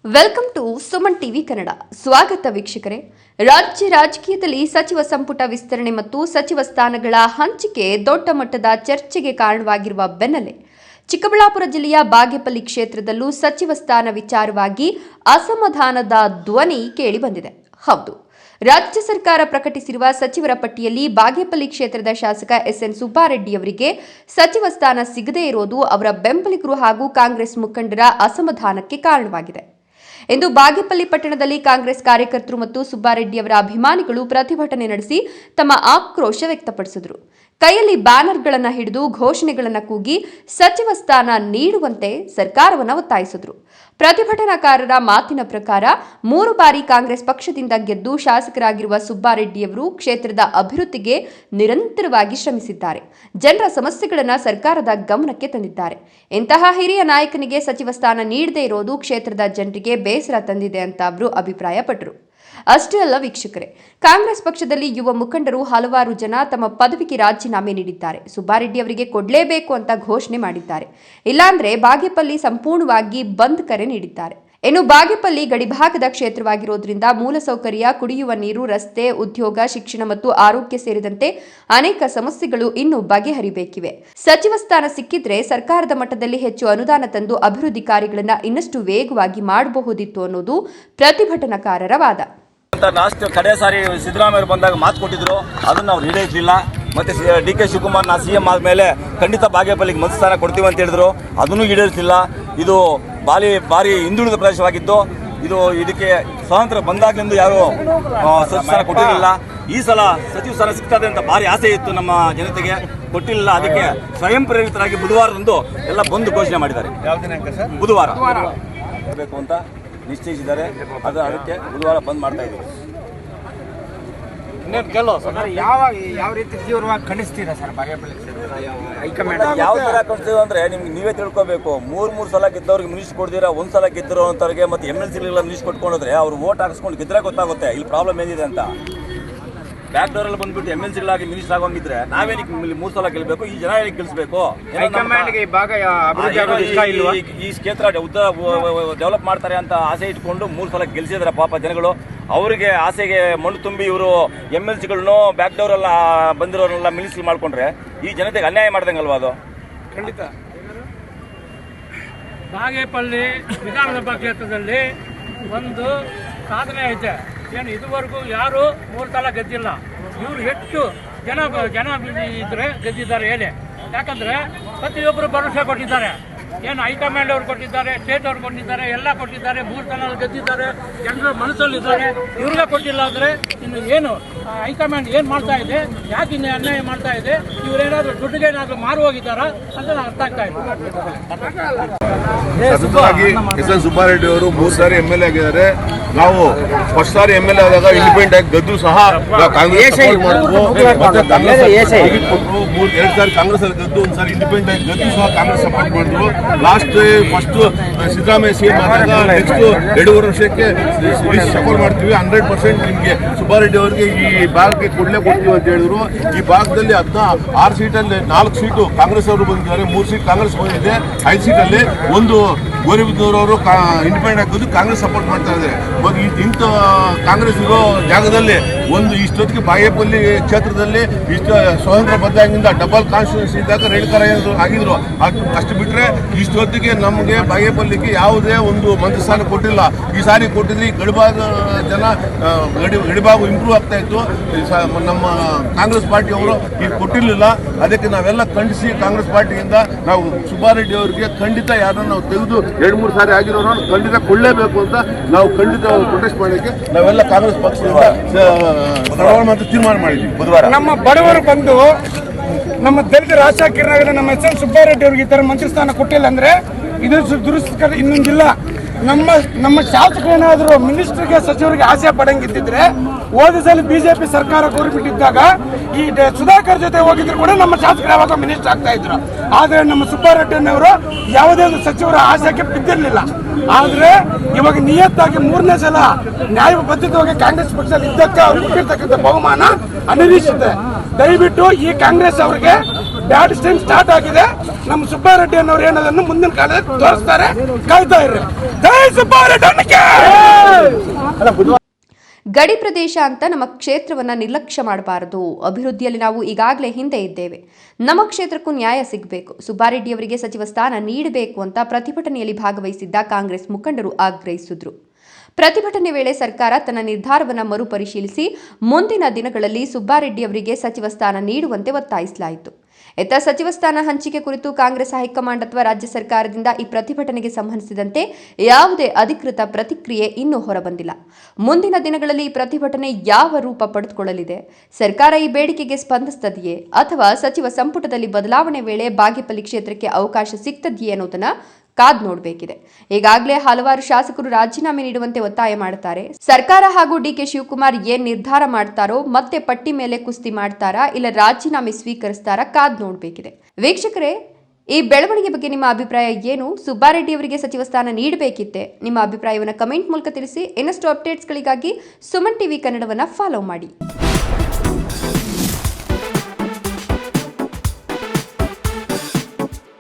Welcome to Suman TV Kannada. ಸ್ವಾಗತ ವೀಕ್ಷಕರೇ. ರಾಜ್ಯ ರಾಜಕೀಯದಲ್ಲಿ ಸಚಿವ ಸಂಪುಟ ವಿಸ್ತರಣೆ ಮತ್ತು ಸಚಿವ ಸ್ಥಾನಗಳ ಹಂಚಿಕೆ ದೊಡ್ಡ ಮಟ್ಟದ ಚರ್ಚೆಗೆ ಕಾರಣವಾಗಿರುವ ಬೆನ್ನಲ್ಲೇ ಚಿಕ್ಕಬಳ್ಳಾಪುರ ಜಿಲ್ಲೆಯ ಬಾಗೇಪಲ್ಲಿ ಕ್ಷೇತ್ರದಲ್ಲೂ ಸಚಿವ ಸ್ಥಾನ ವಿಚಾರವಾಗಿ ಅಸಮಾಧಾನದ ಧ್ವನಿ ಕೇಳಿಬಂದಿದೆ. ಹೌದು, ರಾಜ್ಯ ಸರ್ಕಾರ ಪ್ರಕಟಿಸಿರುವ ಸಚಿವರ ಪಟ್ಟಿಯಲ್ಲಿ ಬಾಗೇಪಲ್ಲಿ ಕ್ಷೇತ್ರದ ಶಾಸಕ ಎಸ್ಎನ್ ಸುಬ್ಬಾರೆಡ್ಡಿ ಅವರಿಗೆ ಸಚಿವ ಸ್ಥಾನ ಸಿಗದೇ ಇರೋದು ಅವರ ಬೆಂಬಲಿಗರು ಹಾಗೂ ಕಾಂಗ್ರೆಸ್ ಮುಖಂಡರ ಅಸಮಾಧಾನಕ್ಕೆ ಕಾರಣವಾಗಿದೆ. ಇಂದು ಬಾಗೇಪಲ್ಲಿ ಪಟ್ಟಣದಲ್ಲಿ ಕಾಂಗ್ರೆಸ್ ಕಾರ್ಯಕರ್ತರು ಮತ್ತು ಸುಬ್ಬಾರೆಡ್ಡಿ ಅವರ ಅಭಿಮಾನಿಗಳು ಪ್ರತಿಭಟನೆ ನಡೆಸಿ ತಮ್ಮ ಆಕ್ರೋಶ ವ್ಯಕ್ತಪಡಿಸಿದರು. ಕೈಯಲ್ಲಿ ಬ್ಯಾನರ್ಗಳನ್ನು ಹಿಡಿದು ಘೋಷಣೆಗಳನ್ನು ಕೂಗಿ ಸಚಿವ ಸ್ಥಾನ ನೀಡುವಂತೆ ಸರ್ಕಾರವನ್ನು ಒತ್ತಾಯಿಸಿದರು. ಪ್ರತಿಭಟನಾಕಾರರ ಮಾತಿನ ಪ್ರಕಾರ 3 ಬಾರಿ ಕಾಂಗ್ರೆಸ್ ಪಕ್ಷದಿಂದ ಗೆದ್ದು ಶಾಸಕರಾಗಿರುವ ಸುಬ್ಬಾರೆಡ್ಡಿಯವರು ಕ್ಷೇತ್ರದ ಅಭಿವೃದ್ಧಿಗೆ ನಿರಂತರವಾಗಿ ಶ್ರಮಿಸಿದ್ದಾರೆ. ಜನರ ಸಮಸ್ಯೆಗಳನ್ನು ಸರ್ಕಾರದ ಗಮನಕ್ಕೆ ತಂದಿದ್ದಾರೆ. ಇಂತಹ ಹಿರಿಯ ನಾಯಕನಿಗೆ ಸಚಿವ ಸ್ಥಾನ ನೀಡದೇ ಇರೋದು ಕ್ಷೇತ್ರದ ಜನರಿಗೆ ಬೇಸರ ತಂದಿದೆ ಅಂತ ಅವರು ಅಭಿಪ್ರಾಯಪಟ್ಟರು. ಅಷ್ಟೇ ಅಲ್ಲ ವೀಕ್ಷಕರೇ, ಕಾಂಗ್ರೆಸ್ ಪಕ್ಷದಲ್ಲಿ ಯುವ ಮುಖಂಡರು ಹಲವಾರು ಜನ ತಮ್ಮ ಪದವಿಗೆ ರಾಜೀನಾಮೆ ನೀಡಿದ್ದಾರೆ. ಸುಬ್ಬಾರೆಡ್ಡಿ ಅವರಿಗೆ ಕೊಡಲೇಬೇಕು ಅಂತ ಘೋಷಣೆ ಮಾಡಿದ್ದಾರೆ. ಇಲ್ಲಾಂದ್ರೆ ಬಾಗೇಪಲ್ಲಿ ಸಂಪೂರ್ಣವಾಗಿ ಬಂದ್ ಕರೆ ನೀಡಿದ್ದಾರೆ. ಇನ್ನು ಬಾಗೇಪಲ್ಲಿ ಗಡಿಭಾಗದ ಕ್ಷೇತ್ರವಾಗಿರೋದ್ರಿಂದ ಮೂಲಸೌಕರ್ಯ, ಕುಡಿಯುವ ನೀರು, ರಸ್ತೆ, ಉದ್ಯೋಗ, ಶಿಕ್ಷಣ ಮತ್ತು ಆರೋಗ್ಯ ಸೇರಿದಂತೆ ಅನೇಕ ಸಮಸ್ಯೆಗಳು ಇನ್ನೂ ಬಗೆಹರಿಬೇಕಿವೆ. ಸಚಿವ ಸ್ಥಾನ ಸಿಕ್ಕಿದ್ರೆ ಸರ್ಕಾರದ ಮಟ್ಟದಲ್ಲಿ ಹೆಚ್ಚು ಅನುದಾನ ತಂದು ಅಭಿವೃದ್ಧಿ ಕಾರ್ಯಗಳನ್ನು ಇನ್ನಷ್ಟು ವೇಗವಾಗಿ ಮಾಡಬಹುದಿತ್ತು ಅನ್ನೋದು ಪ್ರತಿಭಟನಾಕಾರರ ವಾದ. ಲಾಸ್ಟ್ ಕಡೆ ಸಾರಿ ಸಿದ್ದರಾಮಯ್ಯ ಬಂದಾಗ ಮಾತು ಕೊಟ್ಟಿದ್ರು, ಅದನ್ನ ಅವ್ರು ಈಡೇರಿಸಲಿಲ್ಲ. ಮತ್ತೆ ಡಿ ಕೆ ಶಿವಕುಮಾರ್ ನಾ ಸಿಎಂ ಆದ್ಮೇಲೆ ಖಂಡಿತ ಬಾಗೇಪಲ್ಲಿಗೆ ಮಂತ್ರಿ ಸ್ಥಾನ ಕೊಡ್ತೀವಿ ಅಂತ ಹೇಳಿದ್ರು, ಅದನ್ನು ಈಡೇರಿಸಲಿಲ್ಲ. ಇದು ಭಾರಿ ಹಿಂದುಳಿದ ಪ್ರದೇಶವಾಗಿದ್ದು, ಇದಕ್ಕೆ ಸ್ವಾತಂತ್ರ್ಯ ಬಂದಾಗಲಿಂದ ಯಾರು ಸಚಿವ ಸ್ಥಾನ ಕೊಟ್ಟಿರಲಿಲ್ಲ. ಈ ಸಲ ಸಚಿವ ಸ್ಥಾನ ಸಿಗ್ತದೆ ಅಂತ ಭಾರಿ ಆಸೆ ಇತ್ತು ನಮ್ಮ ಜನತೆಗೆ, ಕೊಟ್ಟಿಲ್ಲ. ಅದಕ್ಕೆ ಸ್ವಯಂ ಪ್ರೇರಿತರಾಗಿ ಬುಧವಾರದಂದು ಎಲ್ಲ ಬಂದು ಘೋಷಣೆ ಮಾಡಿದ್ದಾರೆ. ಬುಧವಾರ ಬೇಕು ಅಂತ ನಿಶ್ಚಯಿಸಿದ್ದಾರೆ. ಅದಕ್ಕೆ ಬುಧವಾರ ಬಂದ್ ಮಾಡ್ತಾ ಇದ್ದೀವಿ. ಯಾವ ರೀತಿ ತೀವ್ರವಾಗಿ ಖಂಡಿಸ್ತೀರಾ ಸರ್? ಬಾಗೇಪಲ್ಲಿ ಹೈಕಮಾಂಡ್ ಯಾವ ತರ ಖಂಡಿಸ್ತೀವಿ ಅಂದ್ರೆ ನಿಮ್ಗೆ ನೀವೇ ತಿಳ್ಕೋಬೇಕು. ಮೂರು ಸಲ ಗೆದ್ದವ್ರಿಗೆ ಮಿನಿಸ್ಟರ್ ಕೊಡ್ದಿರಾ, ಒಂದ್ಸಲ ಗೆದ್ದಿರೋ ಅಂತವ್ರಿಗೆ ಮತ್ತೆ MLCಗಳಿಗೆಲ್ಲ ಮಿನಿಸ್ಟರ್ ಕೊಟ್ಕೊಂಡ್ರೆ ಅವ್ರು ವೋಟ್ ಹಾಕಿಸ್ಕೊಂಡು ಗೆದ್ರೆ ಗೊತ್ತಾಗುತ್ತೆ ಇಲ್ಲಿ ಪ್ರಾಬ್ಲಮ್ ಏನಿದೆ ಅಂತ. ಬ್ಯಾಕ್ ಡೋರ್ ಅಲ್ಲಿ ಬಂದ್ಬಿಟ್ಟು MLCಗಳಾಗಿ ಮಿನಿಸ್ಟರ್ ಆಗೋಂಗಿದ್ರೆ ನಾವೇನಕ್ಕೆ 3 ಸಲ ಗೆಲ್ಬೇಕು? ಈ ಜನ ಏನಕ್ಕೆ ಗೆಲ್ಸ್ಬೇಕು? ಈ ಕ್ಷೇತ್ರ ಡೆವಲಪ್ ಮಾಡ್ತಾರೆ ಅಂತ ಆಸೆ ಇಟ್ಕೊಂಡು 3 ಸಲ ಗೆಲ್ಸಿದ್ರೆ ಪಾಪ ಜನಗಳು, ಅವರಿಗೆ ಆಸೆಗೆ ಮಣ್ಣು ತುಂಬಿ ಇವರು MLCಗಳನ್ನು ಬ್ಯಾಕ್ ಡೋರ್ ಎಲ್ಲ ಬಂದಿರೋರೆಲ್ಲ ಮಿನಿಸ್ಟರ್ ಮಾಡ್ಕೊಂಡ್ರೆ ಈ ಜನತೆಗೆ ಅನ್ಯಾಯ ಮಾಡ್ದಂಗಲ್ವಾ? ಅದು ಖಂಡಿತ. ಬಾಗೇಪಲ್ಲಿ ವಿಧಾನಸಭಾ ಕ್ಷೇತ್ರದಲ್ಲಿ ಒಂದು ಸಾಧನೆ ಐತೆ. ಏನು ಇದುವರೆಗೂ ಯಾರು 3 ಸಲ ಗೆದ್ದಿಲ್ಲ. ಇವರು ಹೆಚ್ಚು ಜನ ಇದ್ರೆ ಗೆದ್ದಿದ್ದಾರೆ ಹೇಳಿ. ಯಾಕಂದ್ರೆ ಪ್ರತಿಯೊಬ್ಬರು ಭರವಸೆ ಕೊಟ್ಟಿದ್ದಾರೆ. ಏನು ಹೈಕಮಾಂಡ್ ಅವ್ರು ಕೊಟ್ಟಿದ್ದಾರೆ, ಸ್ಟೇಟ್ ಅವ್ರು ಕೊಟ್ಟಿದ್ದಾರೆ, ಎಲ್ಲ ಕೊಟ್ಟಿದ್ದಾರೆ. 3 ಸಲ ಗೆದ್ದಿದ್ದಾರೆ, ಜನರ ಮನಸ್ಸಲ್ಲಿದ್ದಾರೆ. ಇವ್ರಿಗೆ ಕೊಟ್ಟಿಲ್ಲ ಅಂದ್ರೆ ಇನ್ನು ಏನು ಹೈಕಮಾಂಡ್ ಏನು ಮಾಡ್ತಾ ಇದೆ, ಯಾಕೆ ಇನ್ನು ಅನ್ಯಾಯ ಮಾಡ್ತಾ ಇದೆ, ಇವರೇನಾದ್ರೂ ದುಡ್ಡಿಗೆ ಏನಾದ್ರು ಮಾರು ಹೋಗಿದ್ದಾರಾ ಅಂತ ಅರ್ಥ ಆಗ್ತಾ ಇದೆ. ಎಸ್ಎನ್ ಸುಬ್ಬಾರೆಡ್ಡಿ ಅವರು 3 ಸಾರಿ MLA ಆಗಿದ್ದಾರೆ. ನಾವು ಫಸ್ಟ್ ಸಾರಿ MLA ಆದಾಗ ಇಂಡಿಪೆಂಡೆಂಟ್ ಆಗಿ ಗೆದ್ದು ಸಹ ಕಾಂಗ್ರೆಸ್ ಮಾಡಿದ್ರು. 2 ಸಾರಿ ಕಾಂಗ್ರೆಸ್ ಅಲ್ಲಿ ಗೆದ್ದು, 1 ಸಾರಿ ಇಂಡಿಪೆಂಡೆಂಟ್ ಆಗಿ ಗೆದ್ದು ಸಹ ಕಾಂಗ್ರೆಸ್ ಸಪೋರ್ಟ್ ಮಾಡಿದ್ರು. ಲಾಸ್ಟ್ ಫಸ್ಟ್ ಸಿದ್ದರಾಮಯ್ಯ ಸಿಎಂ ಆದಾಗ ನೆಕ್ಸ್ಟ್ 2.5 ವರ್ಷಕ್ಕೆ ಸಪೋರ್ಟ್ ಮಾಡ್ತೀವಿ, 100% ನಿಮ್ಗೆ ಸುಬ್ಬಾರೆಡ್ಡಿ ಅವರಿಗೆ ಈ ಭಾಗಕ್ಕೆ ಕೊಡ್ತೀವಿ ಅಂತ ಹೇಳಿದ್ರು. ಈ ಭಾಗದಲ್ಲಿ 6 ಸೀಟಲ್ಲಿ 4 ಸೀಟು ಕಾಂಗ್ರೆಸ್ ಅವರು ಬಂದಿದ್ದಾರೆ, 3 ಸೀಟ್ ಕಾಂಗ್ರೆಸ್ ಬಂದಿದೆ. 5 ಸೀಟಲ್ಲಿ ಒಂದು ಗೋರಿಬಿದ್ದೂರವರು ಇಂಡಿಪೆಂಡೆಂಟ್ ಆಗಿದ್ದು ಕಾಂಗ್ರೆಸ್ ಸಪೋರ್ಟ್ ಮಾಡ್ತಾ ಇದ್ದಾರೆ. ಇಂಥ ಕಾಂಗ್ರೆಸ್ ಇರೋ ಜಾಗದಲ್ಲಿ ಒಂದು ಇಷ್ಟೊತ್ತಿಗೆ ಬಾಗೇಪಲ್ಲಿ ಕ್ಷೇತ್ರದಲ್ಲಿ ಇಷ್ಟು ಸ್ವತಂತ್ರ ಬದ್ದಾಗಿಂದ ಡಬಲ್ ಕಾನ್ಸ್ಟಿಟ್ಯೂನ್ಸಿ ಇದ್ದಾಗ ರೇಣುಕರ ಆಗಿದ್ರು. ಅಷ್ಟು ಬಿಟ್ಟರೆ ಇಷ್ಟೊತ್ತಿಗೆ ನಮಗೆ ಬಾಗೇಪಲ್ಲಿಗೆ ಯಾವುದೇ ಒಂದು ಮಂತ್ರಿ ಸ್ಥಾನ ಕೊಟ್ಟಿಲ್ಲ. ಈ ಸಾರಿ ಕೊಟ್ಟಿದ್ರೆ ಈ ಗಡಿಭಾಗ ಜನ ಗಡಿಭಾಗ ಇಂಪ್ರೂವ್ ಆಗ್ತಾ ಇತ್ತು. ನಮ್ಮ ಕಾಂಗ್ರೆಸ್ ಪಾರ್ಟಿಯವರು ಈಗ ಕೊಟ್ಟಿರಲಿಲ್ಲ. ಅದಕ್ಕೆ ನಾವೆಲ್ಲ ಖಂಡಿಸಿ ಕಾಂಗ್ರೆಸ್ ಪಾರ್ಟಿಯಿಂದ ನಾವು ಸುಬ್ಬಾರೆಡ್ಡಿ ಅವರಿಗೆ ಖಂಡಿತ ಯಾರನ್ನ ನಾವು ತೆಗೆದು 2-3 ಸಾರಿ ಆಗಿರೋರು ಖಂಡಿತ ಕೊಡಲೇಬೇಕು ಅಂತ ನಾವು ಖಂಡಿತ ಪ್ರೊಟೆಸ್ಟ್ ಮಾಡಲಿಕ್ಕೆ ನಾವೆಲ್ಲ ಕಾಂಗ್ರೆಸ್ ಪಕ್ಷದಿಂದ ತೀರ್ಮಾನ ಮಾಡಿದ್ವಿ. ಬುಧವಾರ ನಮ್ಮ ಬಡವರು ಬಂದು ನಮ್ಮ ದಲಿತ ರಾಜಕೀಯ ನಮ್ಮ ಎಸ್ಎನ್ ಸುಬ್ಬಾರೆಡ್ಡಿ ಅವರಿಗೆ ಈ ತರ ಮಂತ್ರಿ ಸ್ಥಾನ ಕೊಟ್ಟಿಲ್ಲ ಅಂದ್ರೆ ಇದು ದುರಸ್ಕರ ಇನ್ನೊಂದಿಲ್ಲ. ನಮ್ಮ ಶಾಸಕರೇನಾದರೂ ಮಿನಿಸ್ಟರ್ಗೆ ಸಚಿವರಿಗೆ ಆಸೆ ಪಡಂಗಿದ್ದಿದ್ರೆ ಹೋದ ಸಲ ಬಿಜೆಪಿ ಸರ್ಕಾರ ಕೋರಿಬಿಟ್ಟಿದ್ದಾಗ ಈ ಸುಧಾಕರ್ ಜೊತೆ ಹೋಗಿದ್ರು ಕೂಡ ನಮ್ಮ ಶಾಸಕರು ಯಾವಾಗ ಮಿನಿಸ್ಟರ್ ಆಗ್ತಾ ಇದ್ರು. ಆದ್ರೆ ನಮ್ಮ ಸುಬ್ಬಾರೆಡ್ಡಿಯವರು ಯಾವುದೇ ಸಚಿವರ ಆಸೆಗೆ ಬಿದ್ದಿರಲಿಲ್ಲ. ಆದ್ರೆ ಇವಾಗ ನಿಯತ್ತಾಗಿ 3ನೇ ಸಲ ನ್ಯಾಯಬದ್ಧವಾಗಿ ಕಾಂಗ್ರೆಸ್ ಪಕ್ಷದಲ್ಲಿ ಇದ್ದಕ್ಕೆ ಅವ್ರು ಕೊಟ್ಟಿರ್ತಕ್ಕಂಥ ಬಹುಮಾನ ಅನಿರೀಕ್ಷಿತ. ದಯವಿಟ್ಟು ಈ ಕಾಂಗ್ರೆಸ್ ಅವರಿಗೆ ಬ್ಯಾಡ್ ಸ್ಟೈಮ್ ಸ್ಟಾರ್ಟ್ ಆಗಿದೆ. ನಮ್ಮ ಸುಬ್ಬಾರೆಡ್ಡಿ ಅನ್ನೋರು ಏನದನ್ನು ಮುಂದಿನ ಕಾಲದಲ್ಲಿ ತೋರಿಸ್ತಾರೆ, ಕಾಯ್ತಾ ಇರ್ರಿ. ಜೈ ಸುಬ್ಬಾರೆಡ್ಡಿ ಅನ್ನಕ್ಕೆ! ಗಡಿ ಪ್ರದೇಶ ಅಂತ ನಮ್ಮ ಕ್ಷೇತ್ರವನ್ನ ನಿರ್ಲಕ್ಷ್ಯ ಮಾಡಬಾರದು. ಅಭಿವೃದ್ಧಿಯಲ್ಲಿ ನಾವು ಈಗಾಗಲೇ ಹಿಂದೆ ಇದ್ದೇವೆ. ನಮ್ಮ ಕ್ಷೇತ್ರಕ್ಕೂ ನ್ಯಾಯ ಸಿಗಬೇಕು. ಸುಬ್ಬಾರೆಡ್ಡಿಯವರಿಗೆ ಸಚಿವ ಸ್ಥಾನ ನೀಡಬೇಕು ಅಂತ ಪ್ರತಿಭಟನೆಯಲ್ಲಿ ಭಾಗವಹಿಸಿದ್ದ ಕಾಂಗ್ರೆಸ್ ಮುಖಂಡರು ಆಗ್ರಹಿಸಿದ್ರು. ಪ್ರತಿಭಟನೆ ವೇಳೆ ಸರ್ಕಾರ ತನ್ನ ನಿರ್ಧಾರವನ್ನು ಮರುಪರಿಶೀಲಿಸಿ ಮುಂದಿನ ದಿನಗಳಲ್ಲಿ ಸುಬ್ಬಾರೆಡ್ಡಿಯವರಿಗೆ ಸಚಿವ ಸ್ಥಾನ ನೀಡುವಂತೆ ಒತ್ತಾಯಿಸಲಾಯಿತು. ಇತ್ತ ಸಚಿವ ಸ್ಥಾನ ಹಂಚಿಕೆ ಕುರಿತು ಕಾಂಗ್ರೆಸ್ ಹೈಕಮಾಂಡ್ ಅಥವಾ ರಾಜ್ಯ ಸರ್ಕಾರದಿಂದ ಈ ಪ್ರತಿಭಟನೆಗೆ ಸಂಬಂಧಿಸಿದಂತೆ ಯಾವುದೇ ಅಧಿಕೃತ ಪ್ರತಿಕ್ರಿಯೆ ಇನ್ನೂ ಹೊರಬಂದಿಲ್ಲ. ಮುಂದಿನ ದಿನಗಳಲ್ಲಿ ಈ ಪ್ರತಿಭಟನೆ ಯಾವ ರೂಪ ಪಡೆದುಕೊಳ್ಳಲಿದೆ? ಸರ್ಕಾರ ಈ ಬೇಡಿಕೆಗೆ ಸ್ಪಂದಿಸುತ್ತದೆಯೇ ಅಥವಾ ಸಚಿವ ಸಂಪುಟದಲ್ಲಿ ಬದಲಾವಣೆ ವೇಳೆ ಬಾಗೇಪಲ್ಲಿ ಕ್ಷೇತ್ರಕ್ಕೆ ಅವಕಾಶ ಸಿಗ್ತದೆಯೇ ಅನ್ನೋದನ್ನ ಕಾದ್ ನೋಡಬೇಕಿದೆ. ಈಗಾಗಲೇ ಹಲವಾರು ಶಾಸಕರು ರಾಜೀನಾಮೆ ನೀಡುವಂತೆ ಒತ್ತಾಯ ಮಾಡುತ್ತಾರೆ. ಸರ್ಕಾರ ಹಾಗೂ ಡಿಕೆ ಶಿವಕುಮಾರ್ ಏನ್ ನಿರ್ಧಾರ ಮಾಡ್ತಾರೋ, ಮತ್ತೆ ಪಟ್ಟಿ ಮೇಲೆ ಕುಸ್ತಿ ಮಾಡ್ತಾರಾ ಇಲ್ಲ ರಾಜೀನಾಮೆ ಸ್ವೀಕರಿಸ್ತಾರಾ ಕಾದ್ ನೋಡಬೇಕಿದೆ. ವೀಕ್ಷಕರೇ, ಈ ಬೆಳವಣಿಗೆ ಬಗ್ಗೆ ನಿಮ್ಮ ಅಭಿಪ್ರಾಯ ಏನು? ಸುಬ್ಬಾರೆಡ್ಡಿ ಅವರಿಗೆ ಸಚಿವ ಸ್ಥಾನ ನೀಡಬೇಕಿತ್ತೆ? ನಿಮ್ಮ ಅಭಿಪ್ರಾಯವನ್ನು ಕಮೆಂಟ್ ಮೂಲಕ ತಿಳಿಸಿ. ಇನ್ನಷ್ಟು ಅಪ್ಡೇಟ್ಸ್ಗಳಿಗಾಗಿ ಸುಮನ್ ಟಿವಿ ಕನ್ನಡವನ್ನ ಫಾಲೋ ಮಾಡಿ.